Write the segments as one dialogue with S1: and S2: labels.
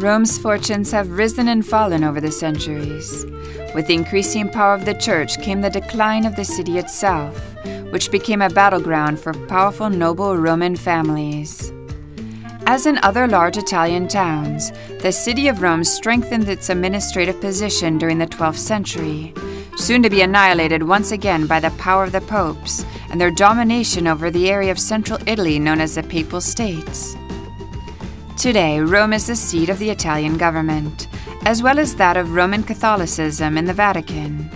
S1: Rome's fortunes have risen and fallen over the centuries. With the increasing power of the Church came the decline of the city itself, which became a battleground for powerful noble Roman families. As in other large Italian towns, the city of Rome strengthened its administrative position during the 12th century, soon to be annihilated once again by the power of the popes and their domination over the area of central Italy known as the Papal States. Today, Rome is the seat of the Italian government, as well as that of Roman Catholicism in the Vatican.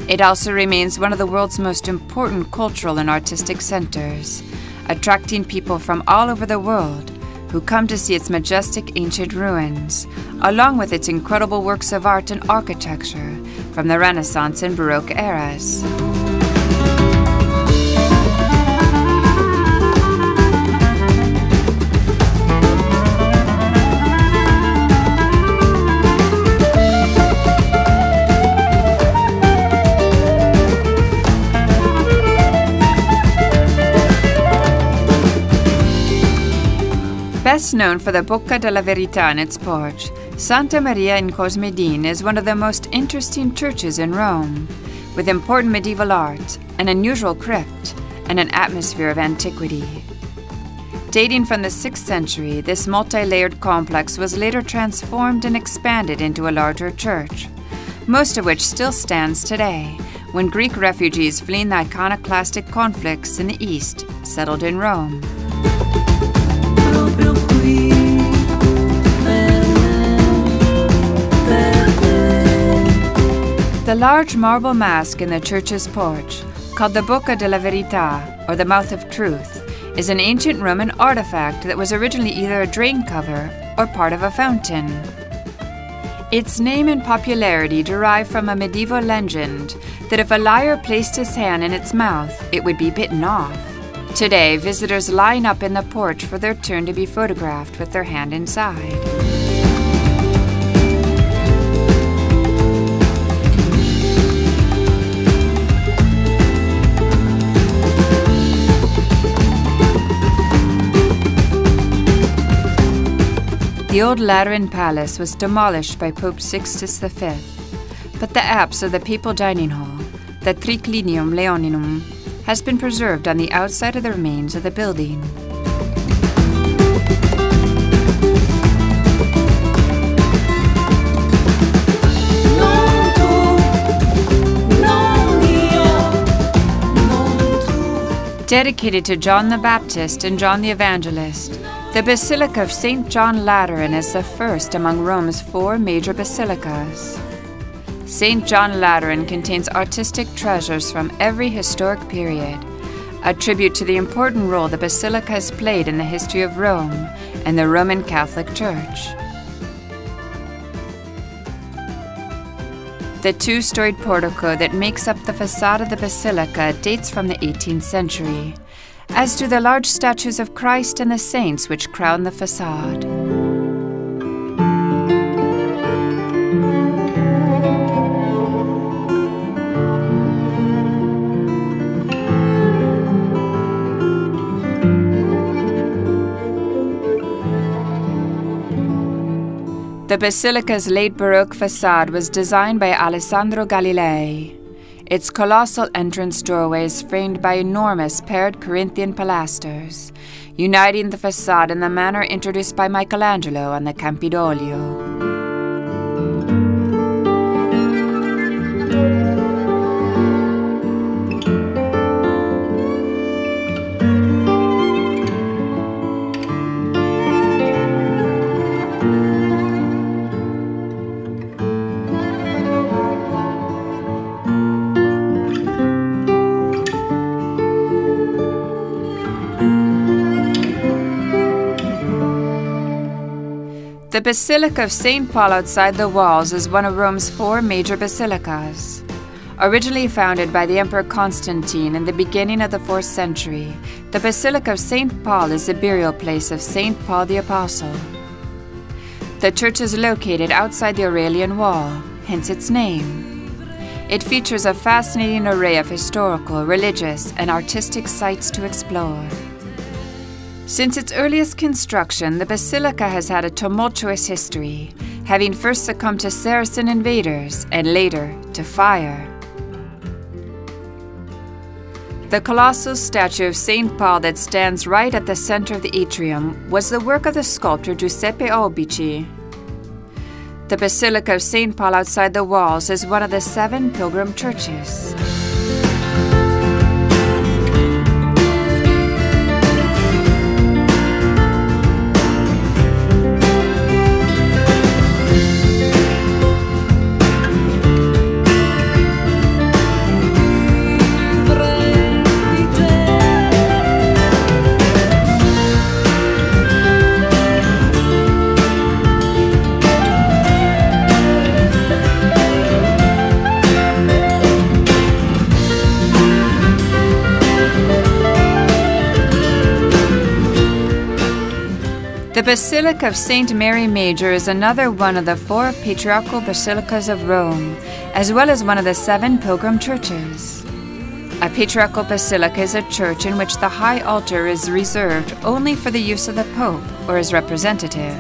S1: It also remains one of the world's most important cultural and artistic centers, attracting people from all over the world who come to see its majestic ancient ruins, along with its incredible works of art and architecture from the Renaissance and Baroque eras. Best known for the Bocca della Verità in its porch, Santa Maria in Cosmedin is one of the most interesting churches in Rome, with important medieval art, an unusual crypt, and an atmosphere of antiquity. Dating from the 6th century, this multi-layered complex was later transformed and expanded into a larger church, most of which still stands today, when Greek refugees fleeing the iconoclastic conflicts in the East settled in Rome. The large marble mask in the church's porch, called the Bocca della Verità, or the Mouth of Truth, is an ancient Roman artifact that was originally either a drain cover or part of a fountain. Its name and popularity derive from a medieval legend that if a liar placed his hand in its mouth, it would be bitten off. Today, visitors line up in the porch for their turn to be photographed with their hand inside. The old Lateran palace was demolished by Pope Sixtus V, but the apse of the papal dining hall, the Triclinium Leoninum, has been preserved on the outside of the remains of the building. Dedicated to John the Baptist and John the Evangelist, the Basilica of St. John Lateran is the first among Rome's 4 major basilicas. St. John Lateran contains artistic treasures from every historic period, a tribute to the important role the basilica has played in the history of Rome and the Roman Catholic Church. The 2-storied portico that makes up the facade of the basilica dates from the 18th century, as do the large statues of Christ and the saints which crown the facade. The basilica's late Baroque facade was designed by Alessandro Galilei. Its colossal entrance doorway is framed by enormous paired Corinthian pilasters, uniting the facade in the manner introduced by Michelangelo on the Campidoglio. The Basilica of St. Paul outside the walls is one of Rome's 4 major basilicas. Originally founded by the Emperor Constantine in the beginning of the 4th century, the Basilica of St. Paul is the burial place of St. Paul the Apostle. The church is located outside the Aurelian Wall, hence its name. It features a fascinating array of historical, religious, and artistic sites to explore. Since its earliest construction, the basilica has had a tumultuous history, having first succumbed to Saracen invaders and later to fire. The colossal statue of St. Paul that stands right at the center of the atrium was the work of the sculptor Giuseppe Albicci. The Basilica of St. Paul outside the walls is one of the 7 pilgrim churches. The Basilica of St. Mary Major is another one of the 4 patriarchal basilicas of Rome, as well as one of the 7 pilgrim churches. A patriarchal basilica is a church in which the high altar is reserved only for the use of the Pope or his representative.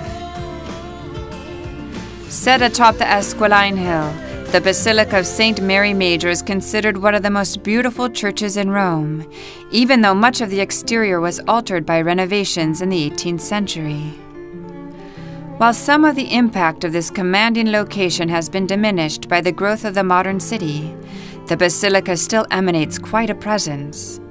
S1: Set atop the Esquiline Hill, the Basilica of St. Mary Major is considered one of the most beautiful churches in Rome, even though much of the exterior was altered by renovations in the 18th century. While some of the impact of this commanding location has been diminished by the growth of the modern city, the basilica still emanates quite a presence.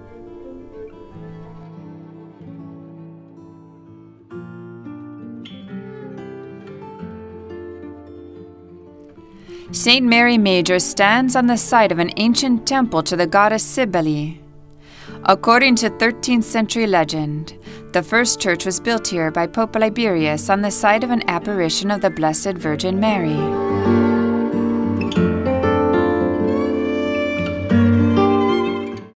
S1: St. Mary Major stands on the site of an ancient temple to the goddess Cybele. According to 13th century legend, the first church was built here by Pope Liberius on the site of an apparition of the Blessed Virgin Mary.